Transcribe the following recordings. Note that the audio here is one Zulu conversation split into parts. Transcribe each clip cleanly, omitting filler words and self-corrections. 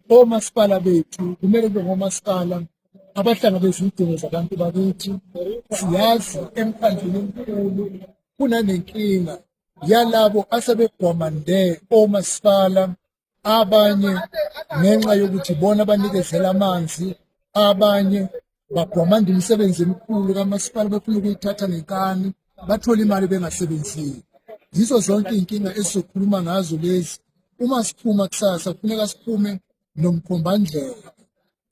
omasipala bethu kumele kube ngomasipala abahlangabeza izidingo zabantu bakithi. Siyazi emkhandlwini omkhulu kunanenkinga yalabo asebegwamande omasipala, abanye ngenxa yokuthi bona banikezela amanzi, abanye bagwamanda imisebenzi emikhulu kamasipala befuna ukuyithatha ngenkani bathola imali bengasebenzile. Yizo zonke iy'nkinga esizokhuluma ngazo lezi. Uma siphuma kusasa kufuneka siphume nomkhombandlela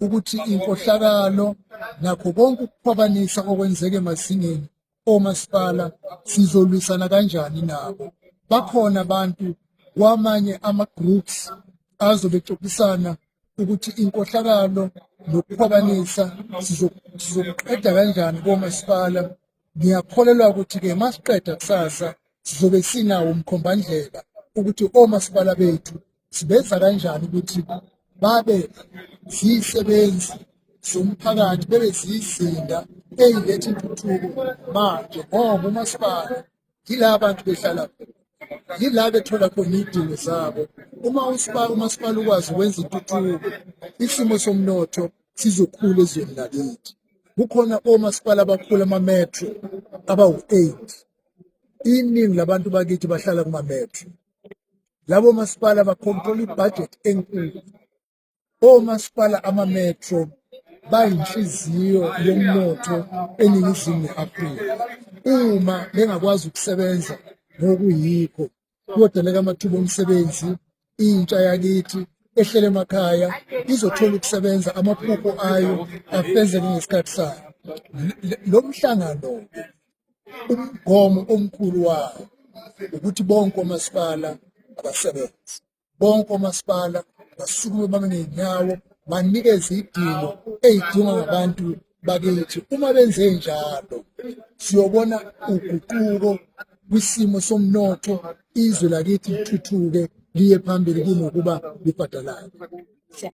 ukuthi inkohlakalo nakho konke ukukhwabanisa okwenzeka emazingeni omasipala sizolwisana kanjani nabo. Bakhona abantu kwamanye ama-groups azobexoxisana ukuthi inkohlakalo nokukhwabanisa sizokuqeda kanjani komasipala. Ngiyakholelwa ukuthi-ke masiqeda kusasa sizobe sinawo umkhombandlela ukuthi omasipala bethu sibenza kanjani ukuthi babe ziyisebenzi zomphakathi, bebe ziyizinda eyiletha intuthuko manje, ngoba umasipala yila abantu behlala khona, yila bethola khona iy'dingo zabo. Uma umasipala ukwazi ukwenza intuthuko, isimo somnotho sizokhula ezweni lakithi. Kukhona omasipala abakhulu ama-metro abawu-8. Iningi labantu bakithi bahlala kuma-metro. Labo masipala bakhontrola ibhajethi enkulu. Omasipala ama-metro bayinhliziyo yomnotho eNingizimu Afrika. Uma bengakwazi ukusebenza ngokuyikho, kuyodaleka amathuba omsebenzi, intsha yakithi ehlele emakhaya izothola ukusebenza, amaphupho ayo afezeke ngesikhathi sayo. Lo mhlangano umgomo omkhulu wayo ukuthi bonke omasipala abasebenzi, bonke omasipala basukume bame ngey'nyawo banikeze idingo ey'dingwa ngabantu bakithi. Uma benze njalo siyobona uguquko kwisimo somnotho, izwe lakithi lithuthuke liye phambili kunokuba libhadalane.